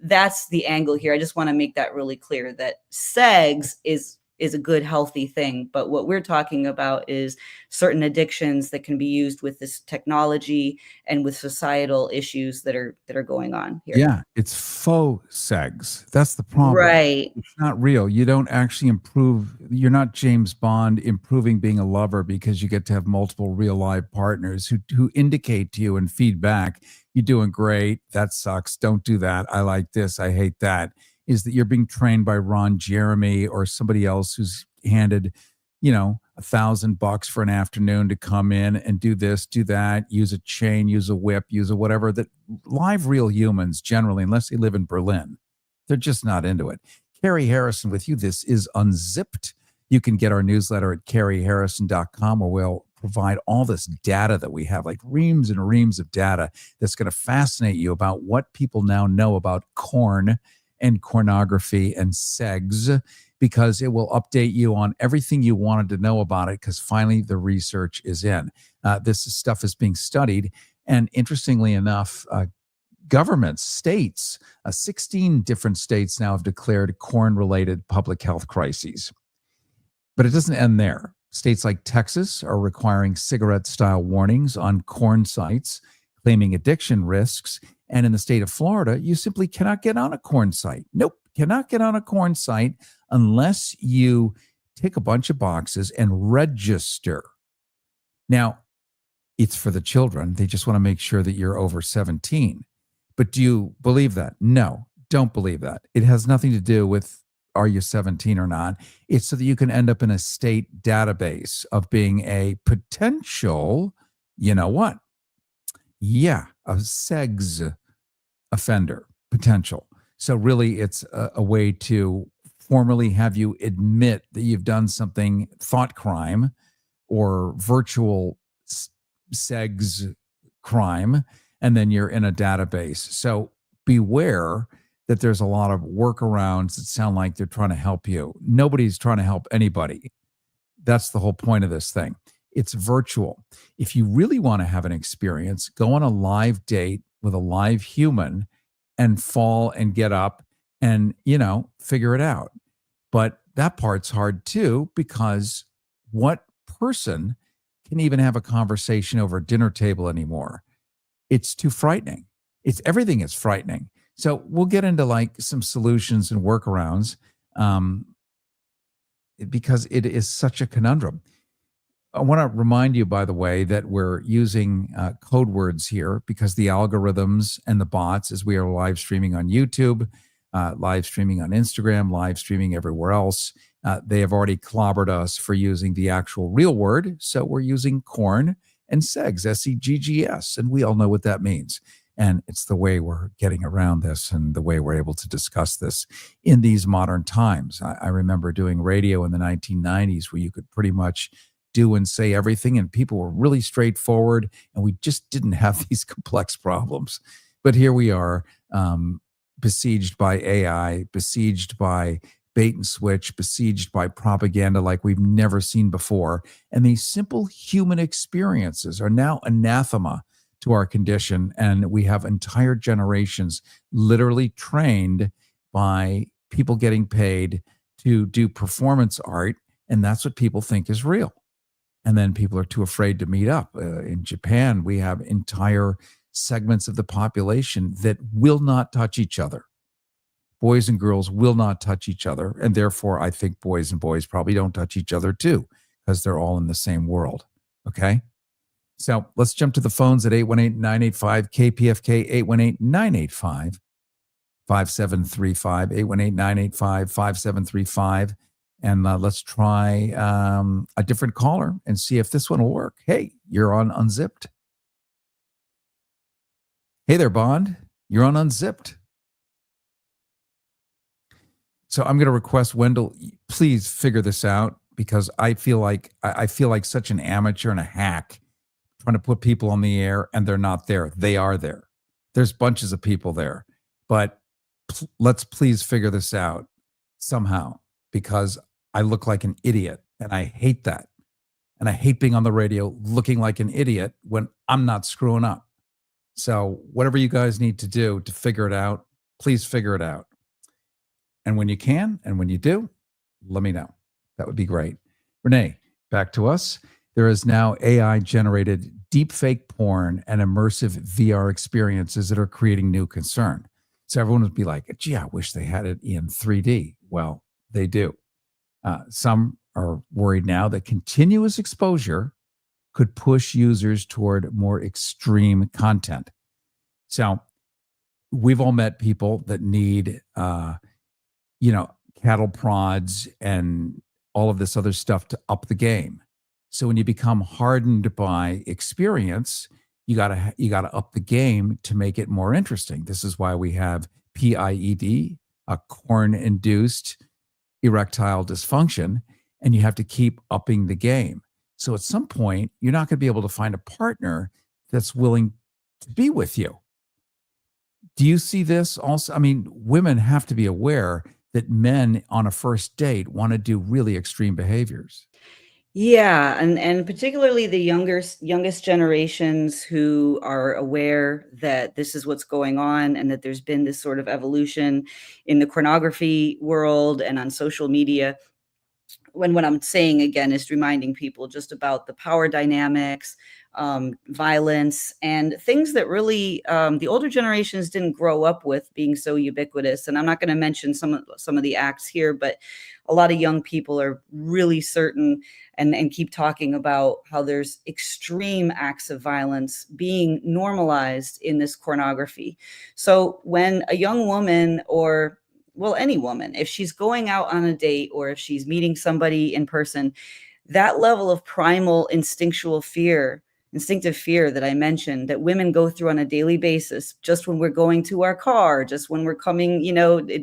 that's the angle here. I just want to make that really clear that segs is a good, healthy thing. But what we're talking about is certain addictions that can be used with this technology and with societal issues that are going on here. Yeah, it's faux segs. That's the problem. Right. It's not real. You don't actually improve. You're not James Bond improving being a lover because you get to have multiple real live partners who indicate to you and feedback, you're doing great. That sucks. Don't do that. I like this. I hate that. Is that you're being trained by Ron Jeremy or somebody else who's handed, $1,000 for an afternoon to come in and do this, do that, use a chain, use a whip, use a whatever. That live real humans generally, unless they live in Berlin, they're just not into it. Cary Harrison with you. This is Unzipped. You can get our newsletter at caryharrison.com, where we'll provide all this data that we have, like reams and reams of data that's going to fascinate you about what people now know about Korn and Kornography and Seggs, because it will update you on everything you wanted to know about it, because finally the research is in. This stuff is being studied. And interestingly enough, governments, states, 16 different states now have declared Korn-related public health crises. But it doesn't end there. States like Texas are requiring cigarette-style warnings on Korn sites, claiming addiction risks. And in the state of Florida, you simply cannot get on a Korn site. Nope, cannot get on a Korn site unless you tick a bunch of boxes and register. Now, it's for the children. They just want to make sure that you're over 17. But do you believe that? No, don't believe that. It has nothing to do with are you 17 or not. It's so that you can end up in a state database of being a potential, you know what? Yeah, a Seggs offender potential. So really it's a way to formally have you admit that you've done something, thought crime or virtual Seggs crime, and then you're in a database. So beware that there's a lot of workarounds that sound like they're trying to help you. Nobody's trying to help anybody. That's the whole point of this thing. It's virtual. If you really want to have an experience, go on a live date with a live human and fall and get up and, figure it out. But that part's hard too, because what person can even have a conversation over a dinner table anymore? It's too frightening. Everything is frightening. So we'll get into like some solutions and workarounds because it is such a conundrum. I want to remind you, by the way, that we're using code words here because the algorithms and the bots, as we are live streaming on YouTube, live streaming on Instagram, live streaming everywhere else, they have already clobbered us for using the actual real word. So we're using Korn and Seggs, S-E-G-G-S, and we all know what that means. And it's the way we're getting around this and the way we're able to discuss this in these modern times. I remember doing radio in the 1990s where you could pretty much do and say everything, and people were really straightforward, and we just didn't have these complex problems. But here we are, besieged by AI, besieged by bait and switch, besieged by propaganda like we've never seen before. And these simple human experiences are now anathema to our condition. And we have entire generations literally trained by people getting paid to do performance art. And that's what people think is real. And then people are too afraid to meet up. In Japan, we have entire segments of the population that will not touch each other. Boys and girls will not touch each other. And therefore, I think boys and boys probably don't touch each other too, because they're all in the same world. Okay. So let's jump to the phones at 818-985-KPFK, 818-985-5735, 818-985-5735. And let's try a different caller and see if this one will work. Hey, you're on Unzipped. Hey there, Bond. You're on Unzipped. So I'm going to request Wendell, please figure this out, because I feel like such an amateur and a hack trying to put people on the air and they're not there. They are there. There's bunches of people there, but let's please figure this out somehow, because I look like an idiot and I hate that. And I hate being on the radio looking like an idiot when I'm not screwing up. So whatever you guys need to do to figure it out, please figure it out. And when you can, and when you do, let me know. That would be great. Renee, back to us. There is now AI-generated deepfake porn and immersive VR experiences that are creating new concern. So everyone would be like, gee, I wish they had it in 3D. Well, they do. Some are worried now that continuous exposure could push users toward more extreme content. So we've all met people that need, cattle prods and all of this other stuff to up the game. So when you become hardened by experience, you gotta up the game to make it more interesting. This is why we have PIED, a Korn-induced erectile dysfunction, and you have to keep upping the game. So at some point, you're not going to be able to find a partner that's willing to be with you. Do you see this also? I mean, women have to be aware that men on a first date want to do really extreme behaviors. Yeah, and particularly the youngest generations who are aware that this is what's going on and that there's been this sort of evolution in the pornography world and on social media. When what I'm saying again is reminding people just about the power dynamics, violence, and things that really the older generations didn't grow up with being so ubiquitous. And I'm not going to mention some of the acts here, but a lot of young people are really certain and keep talking about how there's extreme acts of violence being normalized in this pornography. So when a young woman, or well, any woman, if she's going out on a date or if she's meeting somebody in person, that level of primal instinctive fear that I mentioned that women go through on a daily basis, just when we're going to our car, just when we're coming,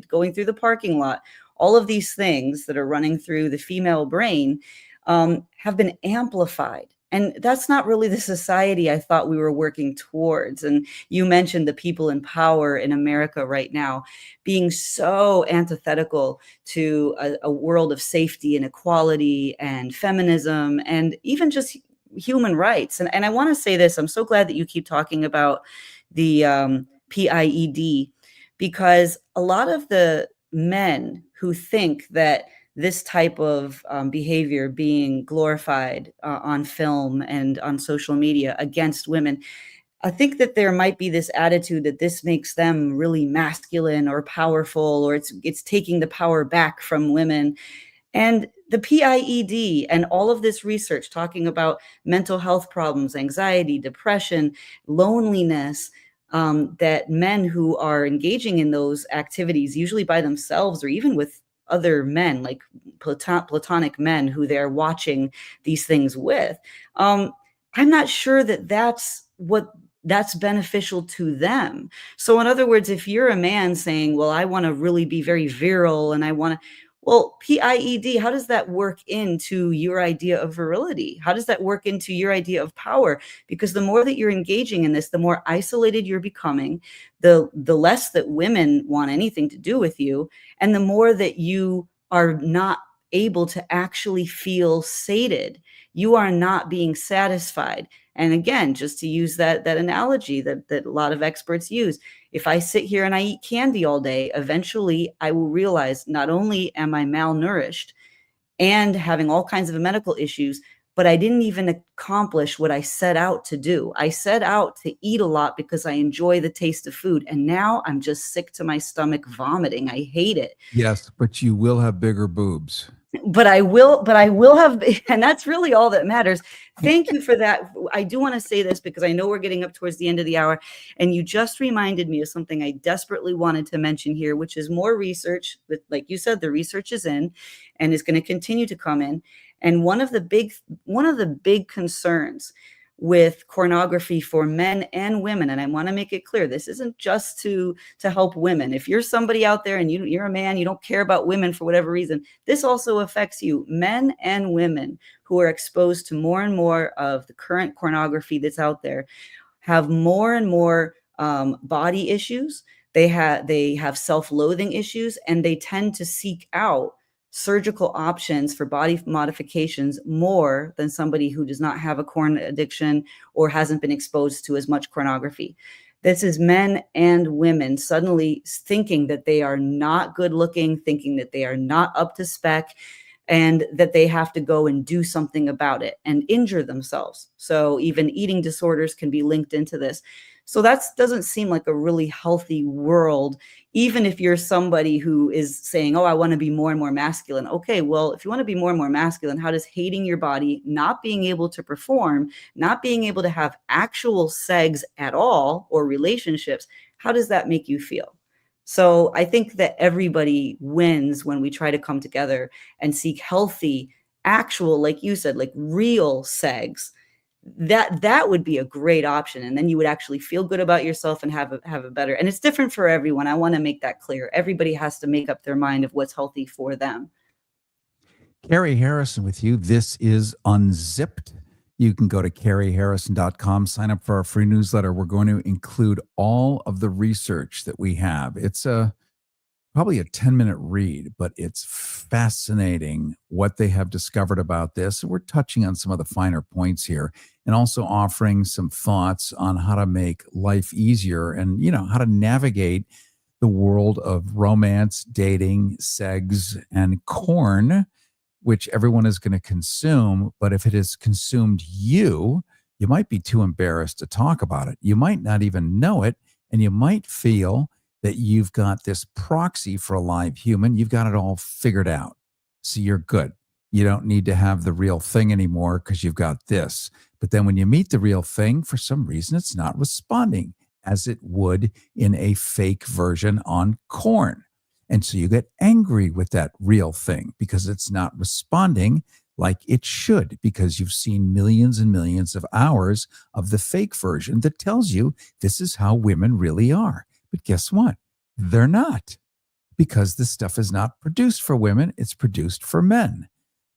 going through the parking lot, all of these things that are running through the female brain have been amplified. And that's not really the society I thought we were working towards. And you mentioned the people in power in America right now being so antithetical to a world of safety and equality and feminism and even just human rights. And I want to say this, I'm so glad that you keep talking about the PIED, because a lot of the men who think that this type of behavior being glorified on film and on social media against women, I think that there might be this attitude that this makes them really masculine or powerful, or it's taking the power back from women. And the PIED and all of this research talking about mental health problems, anxiety, depression, loneliness, that men who are engaging in those activities, usually by themselves or even with other men, like platonic men who they're watching these things with, I'm not sure that that's beneficial to them. So in other words, if you're a man saying, well, I want to really be very virile and I want to, well, PIED, how does that work into your idea of virility? How does that work into your idea of power? Because the more that you're engaging in this, the more isolated you're becoming, the less that women want anything to do with you, and the more that you are not able to actually feel sated. You are not being satisfied. And again, just to use that analogy that a lot of experts use, if I sit here and I eat candy all day, eventually I will realize not only am I malnourished and having all kinds of medical issues, but I didn't even accomplish what I set out to do. I set out to eat a lot because I enjoy the taste of food. And now I'm just sick to my stomach vomiting. I hate it. Yes, but you will have bigger boobs. But I will have, and that's really all that matters. Thank you for that. I do want to say this because I know we're getting up towards the end of the hour, and you just reminded me of something I desperately wanted to mention here, which is more research. That, like you said, the research is in and is going to continue to come in. And one of the big concerns with Kornography for men and women, and I want to make it clear, this isn't just to help women. If you're somebody out there and you're a man, you don't care about women for whatever reason, this also affects you. Men and women who are exposed to more and more of the current Kornography that's out there have more and more body issues. They have self-loathing issues, and they tend to seek out surgical options for body modifications more than somebody who does not have a Korn addiction or hasn't been exposed to as much Kornography. This is men and women suddenly thinking that they are not good looking, thinking that they are not up to spec, and that they have to go and do something about it and injure themselves. So even eating disorders can be linked into this. So that doesn't seem like a really healthy world, even if you're somebody who is saying, oh, I want to be more and more masculine. Okay, well, if you want to be more and more masculine, how does hating your body, not being able to perform, not being able to have actual sex at all or relationships, how does that make you feel? So I think that everybody wins when we try to come together and seek healthy, actual, like you said, like real sex. That would be a great option. And then you would actually feel good about yourself and have a better, and it's different for everyone. I want to make that clear. Everybody has to make up their mind of what's healthy for them. Cary Harrison with you. This is Unzipped. You can go to caryharrison.com, sign up for our free newsletter. We're going to include all of the research that we have. It's probably a 10-minute read, but it's fascinating what they have discovered about this. We're touching on some of the finer points here and also offering some thoughts on how to make life easier and, how to navigate the world of romance, dating, sex, and Korn, which everyone is going to consume. But if it has consumed you, you might be too embarrassed to talk about it. You might not even know it, and you might feel that you've got this proxy for a live human. You've got it all figured out. So you're good. You don't need to have the real thing anymore because you've got this. But then when you meet the real thing, for some reason, it's not responding as it would in a fake version on Korn. And so you get angry with that real thing because it's not responding like it should, because you've seen millions and millions of hours of the fake version that tells you this is how women really are. But guess what? They're not, because this stuff is not produced for women. It's produced for men,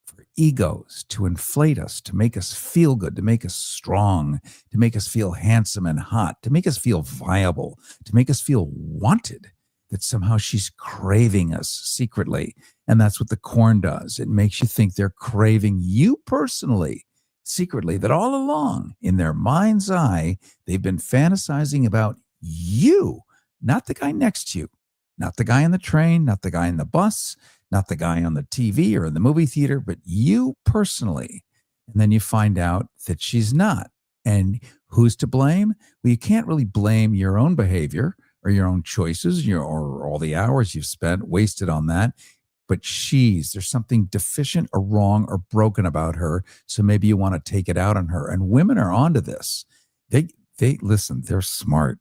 for egos, to inflate us, to make us feel good, to make us strong, to make us feel handsome and hot, to make us feel viable, to make us feel wanted, that somehow she's craving us secretly. And that's what the Korn does. It makes you think they're craving you personally, secretly, that all along in their mind's eye, they've been fantasizing about you. Not the guy next to you, not the guy on the train, not the guy in the bus, not the guy on the TV or in the movie theater, but you personally. And then you find out that she's not. And who's to blame? Well, you can't really blame your own behavior or your own choices, or all the hours you've spent wasted on that. But there's something deficient or wrong or broken about her. So maybe you want to take it out on her. And women are onto this. They listen, they're smart.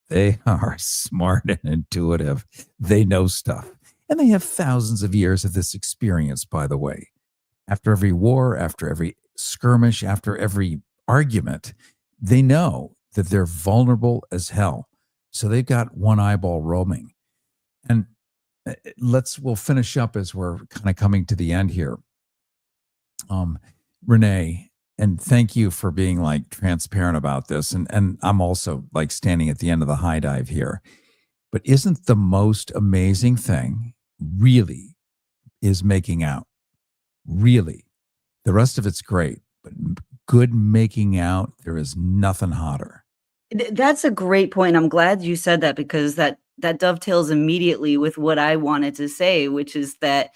They are smart and intuitive. They know stuff. And they have thousands of years of this experience, by the way. After every war, after every skirmish, after every argument, they know that they're vulnerable as hell. So they've got one eyeball roaming. And we'll finish up as we're kind of coming to the end here. Renee, and thank you for being like transparent about this. And I'm also like standing at the end of the high dive here. But isn't the most amazing thing really is making out? Really. The rest of it's great, but good making out, there is nothing hotter. That's a great point. I'm glad you said that, because that dovetails immediately with what I wanted to say, which is that,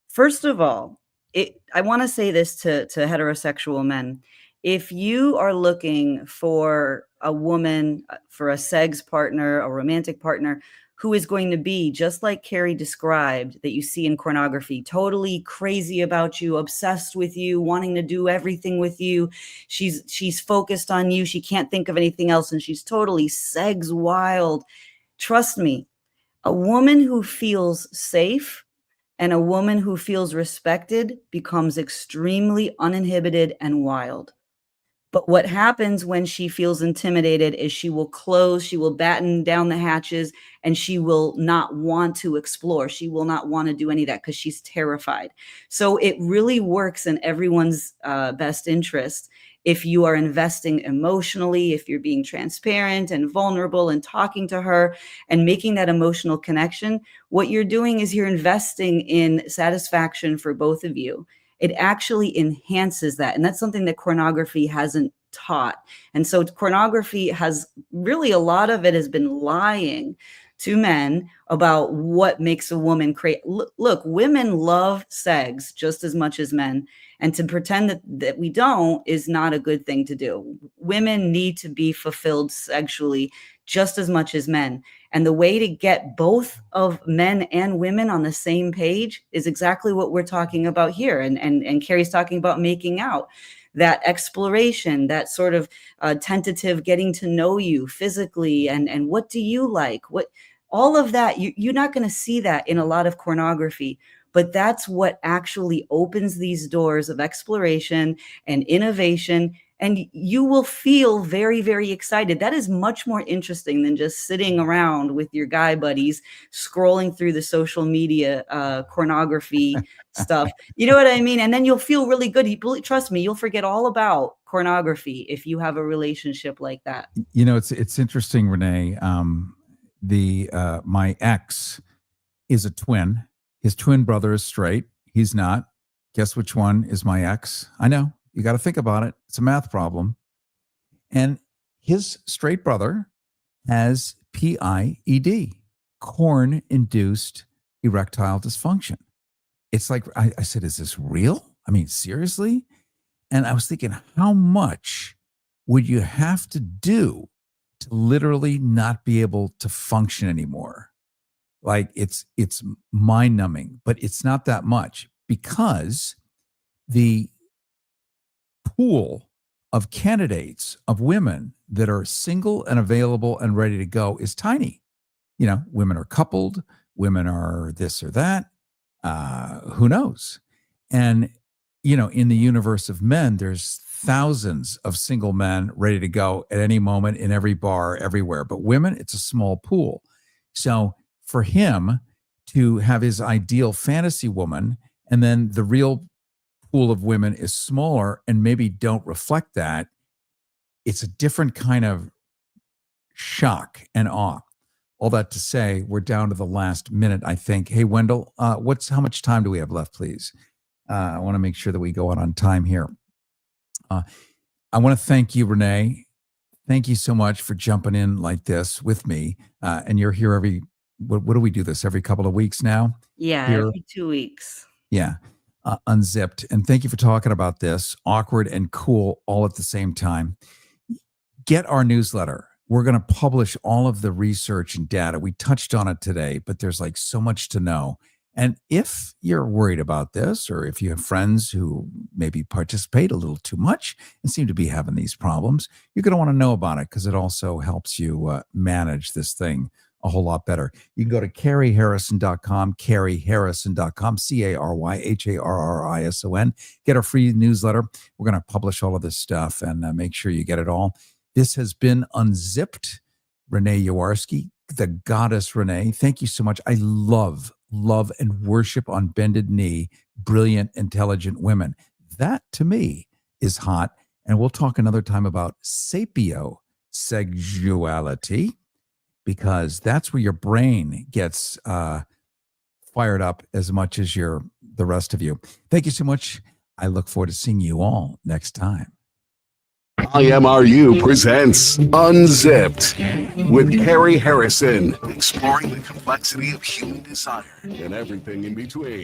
first of all, I want to say this to heterosexual men. If you are looking for a woman, for a Seggs partner, a romantic partner, who is going to be just like Cary described, that you see in Kornography, totally crazy about you, obsessed with you, wanting to do everything with you. She's focused on you. She can't think of anything else, and she's totally Seggs wild. Trust me, a woman who feels safe and a woman who feels respected becomes extremely uninhibited and wild. But what happens when she feels intimidated is she will close, she will batten down the hatches, and she will not want to explore. She will not want to do any of that because she's terrified. So it really works in everyone's best interest if you are investing emotionally, if you're being transparent and vulnerable and talking to her and making that emotional connection. What you're doing is you're investing in satisfaction for both of you. It actually enhances that. And that's something that Kornography hasn't taught. And so Kornography has really, a lot of it has been lying to men about what makes a woman crazy. Look, women love sex just as much as men. And to pretend that we don't is not a good thing to do. Women need to be fulfilled sexually just as much as men. And the way to get both of men and women on the same page is exactly what we're talking about here. And Cary's talking about making out, that exploration, that sort of tentative getting to know you physically, and what do you like? What, all of that, you're not going to see that in a lot of Kornography. But that's what actually opens these doors of exploration and innovation. And you will feel very, very excited. That is much more interesting than just sitting around with your guy buddies, scrolling through the social media Kornography stuff. You know what I mean? And then you'll feel really good. Trust me, you'll forget all about Kornography if you have a relationship like that. You know, it's interesting, Renee. My ex is a twin. His twin brother is straight. He's not. Guess which one is my ex? I know. You got to think about it. It's a math problem. And his straight brother has PIED, Korn-induced erectile dysfunction. It's like, I said, is this real? I mean, seriously? And I was thinking, how much would you have to do to literally not be able to function anymore? Like, it's mind-numbing, but it's not that much, because the pool of candidates, of women that are single and available and ready to go is tiny. You know, women are coupled, women are this or that, who knows? And, you know, in the universe of men, there's thousands of single men ready to go at any moment, in every bar, everywhere. But women, it's a small pool. So for him to have his ideal fantasy woman, and then the real pool of women is smaller and maybe don't reflect that, it's a different kind of shock and awe. All that to say, we're down to the last minute, I think. Hey, Wendell, how much time do we have left, please? I want to make sure that we go on time here. I want to thank you, Renee. Thank you so much for jumping in like this with me. And you're here what do we do this every couple of weeks now? Yeah, here? every 2 weeks. Yeah. Unzipped. And thank you for talking about this. Awkward and cool all at the same time. Get our newsletter. We're going to publish all of the research and data. We touched on it today, but there's like so much to know. And if you're worried about this, or if you have friends who maybe participate a little too much and seem to be having these problems, you're going to want to know about it, because it also helps you manage this thing a whole lot better. You can go to CaryHarrison.com, CaryHarrison.com, CaryHarrison. Get our free newsletter. We're going to publish all of this stuff and make sure you get it all. This has been Unzipped. Renee Yawarski, the goddess Renee. Thank you so much. I love and worship on bended knee brilliant, intelligent women. That to me is hot. And we'll talk another time about sapiosexuality, because that's where your brain gets fired up as much as the rest of you. Thank you so much. I look forward to seeing you all next time. IMRU presents Unzipped with Cary Harrison, exploring the complexity of human desire and everything in between.